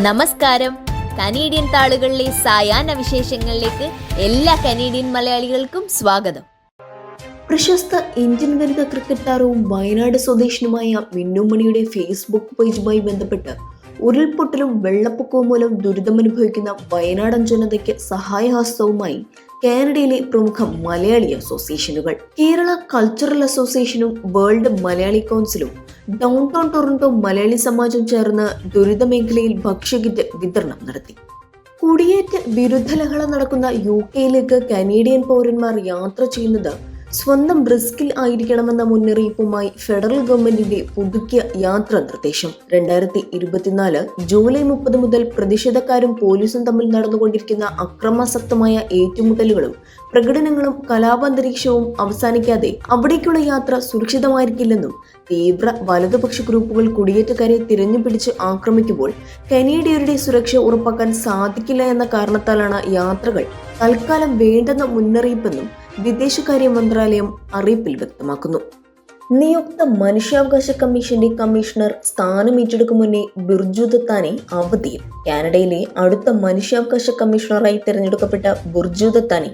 നമസ്കാരം. കനേഡിയൻ താളുകളിലെ സായാഹ്ന വിശേഷങ്ങളിലേക്ക് എല്ലാ കനേഡിയൻ മലയാളികൾക്കും സ്വാഗതം. പ്രശസ്ത ഇന്ത്യൻ വനിതാ ക്രിക്കറ്റ് താരവും വയനാട് സ്വദേശിനുമായ മിന്നുമണിയുടെ ഫേസ്ബുക്ക് പേജുമായി ബന്ധപ്പെട്ട് ഉരുൾപൊട്ടലും വെള്ളപ്പൊക്കവും മൂലം ദുരിതമനുഭവിക്കുന്ന വയനാടൻ ജനതയ്ക്ക് സഹായഹസ്തവുമായി കാനഡയിലെ പ്രമുഖ മലയാളി അസോസിയേഷനുകൾ. കേരള കൾച്ചറൽ അസോസിയേഷനും വേൾഡ് മലയാളി കൗൺസിലും ഡൗൺ ടൗൺ ടൊറന്റോ മലയാളി സമാജം ചേർന്ന് ദുരിതമേഖലയിൽ ഭക്ഷ്യകിറ്റ് വിതരണം നടത്തി. കുടിയേറ്റ വിരുദ്ധ ലഹള നടക്കുന്ന UK കനേഡിയൻ പൗരന്മാർ യാത്ര ചെയ്യുന്നത് സ്വന്തം റിസ്കിൽ ആയിരിക്കണമെന്ന മുന്നറിയിപ്പുമായി ഫെഡറൽ ഗവൺമെന്റിന്റെ പുതുക്കിയ യാത്രാ നിർദ്ദേശം. 2024 ജൂലൈ 30 മുതൽ പ്രതിഷേധക്കാരും പോലീസും തമ്മിൽ നടന്നുകൊണ്ടിരിക്കുന്ന അക്രമാസക്തമായ ഏറ്റുമുട്ടലുകളും പ്രകടനങ്ങളും കലാപാന്തരീക്ഷവും അവസാനിക്കാതെ അവിടേക്കുള്ള യാത്ര സുരക്ഷിതമായിരിക്കില്ലെന്നും തീവ്ര വലതുപക്ഷ ഗ്രൂപ്പുകൾ കുടിയേറ്റക്കാരെ തിരഞ്ഞുപിടിച്ച് ആക്രമിക്കുമ്പോൾ കനേഡിയരുടെ സുരക്ഷ ഉറപ്പാക്കാൻ സാധിക്കില്ല എന്ന കാരണത്താലാണ് യാത്രകൾ തൽക്കാലം വേണ്ടെന്ന മുന്നറിയിപ്പെന്നും വിദേശകാര്യ മന്ത്രാലയം അറിയിപ്പിൽ വ്യക്തമാക്കുന്നു. നിയുക്ത മനുഷ്യാവകാശ കമ്മീഷന്റെ കമ്മീഷണർ സ്ഥാനം ഏറ്റെടുക്കും മുന്നേ ബിർജു ദത്താനെ അവധിയിൽ. കാനഡയിലെ അടുത്ത മനുഷ്യാവകാശ കമ്മീഷണറായി തിരഞ്ഞെടുക്കപ്പെട്ട ബിർജു ദത്താനെ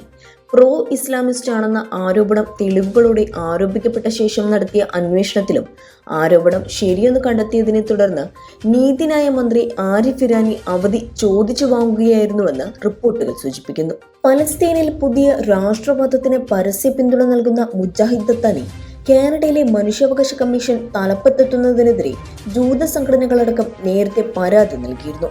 പ്രോ ഇസ്ലാമിസ്റ്റ് ആണെന്ന ആരോപണം തെളിവുകളോടെ ആരോപിക്കപ്പെട്ട ശേഷം നടത്തിയ അന്വേഷണത്തിലും ആരോപണം ശരിയെന്ന് കണ്ടെത്തിയതിനെ തുടർന്ന് നീതിന്യായ മന്ത്രി ആരിഫ് ഇറാനി അവധി ചോദിച്ചു വാങ്ങുകയായിരുന്നുവെന്ന് റിപ്പോർട്ടുകൾ സൂചിപ്പിക്കുന്നു. പലസ്തീനിൽ പുതിയ രാഷ്ട്രവാദത്തിന് പരസ്യ പിന്തുണ നൽകുന്ന മുജാഹിദ് ദത്താനെ കാനഡയിലെ മനുഷ്യാവകാശ കമ്മീഷൻ തലപ്പത്തെത്തുന്നതിനെതിരെ ജൂത സംഘടനകളടക്കം നേരത്തെ പരാതി നൽകിയിരുന്നു.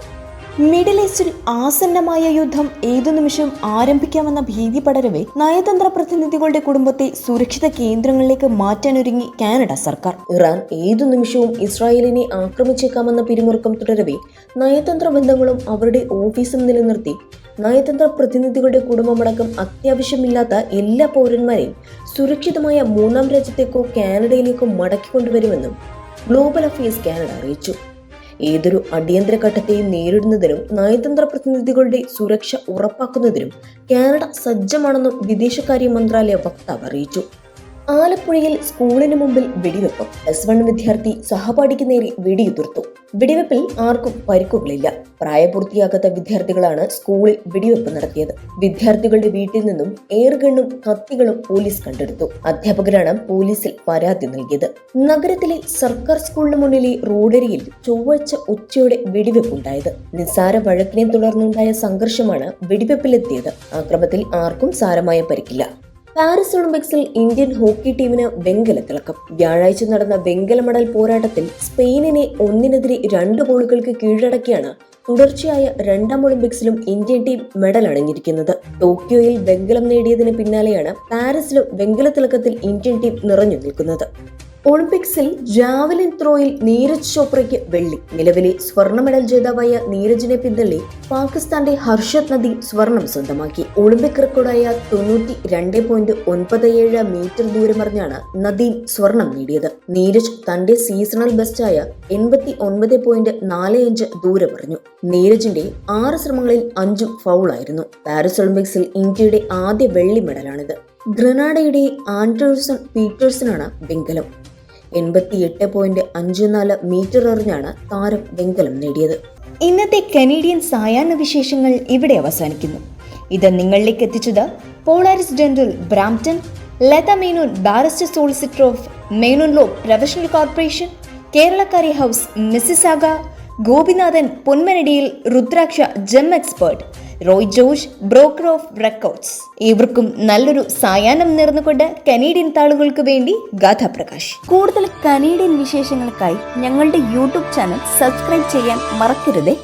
മിഡിൽ ഈസ്റ്റിൽ ആസന്നമായ യുദ്ധം ഏതു നിമിഷവും ആരംഭിക്കാമെന്ന ഭീതി പടരവെ നയതന്ത്ര പ്രതിനിധികളുടെ കുടുംബത്തെ സുരക്ഷിത കേന്ദ്രങ്ങളിലേക്ക് മാറ്റാനൊരുങ്ങി കാനഡ സർക്കാർ. ഇറാൻ ഏതു നിമിഷവും ഇസ്രായേലിനെ ആക്രമിച്ചേക്കാമെന്ന പിരിമുറുക്കം തുടരവെ നയതന്ത്ര ബന്ധങ്ങളും അവരുടെ ഓഫീസും നിലനിർത്തി നയതന്ത്ര പ്രതിനിധികളുടെ കുടുംബമടക്കം അത്യാവശ്യമില്ലാത്ത എല്ലാ പൗരന്മാരെയും സുരക്ഷിതമായ മൂന്നാം രാജ്യത്തേക്കോ കാനഡയിലേക്കോ മടക്കിക്കൊണ്ടുവരുമെന്നും ഗ്ലോബൽ അഫയേഴ്സ് കാനഡ അറിയിച്ചു. ഏതൊരു അടിയന്തര ഘട്ടത്തെയും നേരിടുന്നതിനും നയതന്ത്ര പ്രതിനിധികളുടെ സുരക്ഷ ഉറപ്പാക്കുന്നതിനും കാനഡ സജ്ജമാണെന്നും വിദേശകാര്യ മന്ത്രാലയ വക്താവ് അറിയിച്ചു. ആലപ്പുഴയിൽ സ്കൂളിന് മുമ്പിൽ വെടിവെപ്പ്. +1 വിദ്യാർത്ഥി സഹപാഠിക്ക് നേരെ വെടിയുതിർത്തു. വെടിവെപ്പിൽ ആർക്കും പരിക്കുകളില്ല. പ്രായപൂർത്തിയാകാത്ത വിദ്യാർത്ഥികളാണ് സ്കൂളിൽ വെടിവെപ്പ് നടത്തിയത്. വിദ്യാർത്ഥികളുടെ വീട്ടിൽ നിന്നും എയർഗണ്ണും കത്തികളും പോലീസ് കണ്ടെടുത്തു. അധ്യാപകരാണ് പോലീസിൽ പരാതി നൽകിയത്. നഗരത്തിലെ സർക്കാർ സ്കൂളിന് മുന്നിലെ റോഡരികിൽ ചൊവ്വാഴ്ച ഉച്ചയോടെ വെടിവെപ്പുണ്ടായത്. നിസ്സാര വഴക്കിനെ തുടർന്നുണ്ടായ സംഘർഷമാണ് വെടിവെപ്പിലെത്തിയത്. ആക്രമണത്തിൽ ആർക്കും സാരമായ പരിക്കില്ല. പാരീസ് ഒളിമ്പിക്സിൽ ഇന്ത്യൻ ഹോക്കി ടീമിന് വെങ്കല തിളക്കം. വ്യാഴാഴ്ച നടന്ന വെങ്കല മെഡൽ പോരാട്ടത്തിൽ സ്പെയിനിനെ 1-2 ഗോളുകൾക്ക് കീഴടക്കിയാണ് തുടർച്ചയായ 2ാം ഒളിമ്പിക്സിലും ഇന്ത്യൻ ടീം മെഡൽ അണിഞ്ഞിരിക്കുന്നത്. ടോക്കിയോയിൽ വെങ്കലം നേടിയതിന് പിന്നാലെയാണ് പാരീസിലും വെങ്കല തിളക്കത്തിൽ ഇന്ത്യൻ ടീം നിറഞ്ഞു നിൽക്കുന്നത്. ഒളിമ്പിക്സിൽ ജാവലിൻ ത്രോയിൽ നീരജ് ചോപ്രയ്ക്ക് വെള്ളി. നിലവിലെ സ്വർണ്ണ മെഡൽ ജേതാവായ നീരജിനെ പിന്തള്ളി പാകിസ്ഥാന്റെ ഹർഷത് നദീം സ്വർണം സ്വന്തമാക്കി. ഒളിമ്പിക് റെക്കോർഡായ 92.97 മീറ്റർ ദൂരമറിഞ്ഞാണ് നദീം സ്വർണം നേടിയത്. നീരജ് തന്റെ സീസണൽ ബെസ്റ്റായ 89.45 ദൂരമറിഞ്ഞു. നീരജിന്റെ 6 ശ്രമങ്ങളിൽ 5 ഫൗളായിരുന്നു. പാരീസ് ഒളിമ്പിക്സിൽ ഇന്ത്യയുടെ ആദ്യ വെള്ളി മെഡലാണിത്. ഗ്രനാഡയുടെ ആൻഡേഴ്സൺ പീറ്റേഴ്സനാണ് വെങ്കലം. 88.54 മീറ്റർ എറിഞ്ഞാണ് താരം വെങ്കലം നേടിയത്. ഇന്നത്തെ കനേഡിയൻ സായാഹ്ന വിശേഷങ്ങൾ ഇവിടെ അവസാനിക്കുന്നു. ഇത് നിങ്ങളിലേക്ക് എത്തിച്ചത് Polaris dental Brampton, Latha Menon barrister solicitor of Menon law professional corporation, കേരളക്കാരി ഹൗസ് മിസിസാഗ, ഗോപിനാഥൻ പൊന്മനടിയിൽ, Rudraksha gem expert, Roy George broker of records. ഇവർക്കും നല്ലൊരു സായാഹ്നം നേർന്നുകൊണ്ട് കനേഡിയൻ താളുകൾക്ക് വേണ്ടി ഗാഥാ പ്രകാശ്. കൂടുതൽ കനേഡിയൻ വിശേഷങ്ങൾക്കായി ഞങ്ങളുടെ യൂട്യൂബ് ചാനൽ സബ്സ്ക്രൈബ് ചെയ്യാൻ മറക്കരുതേ.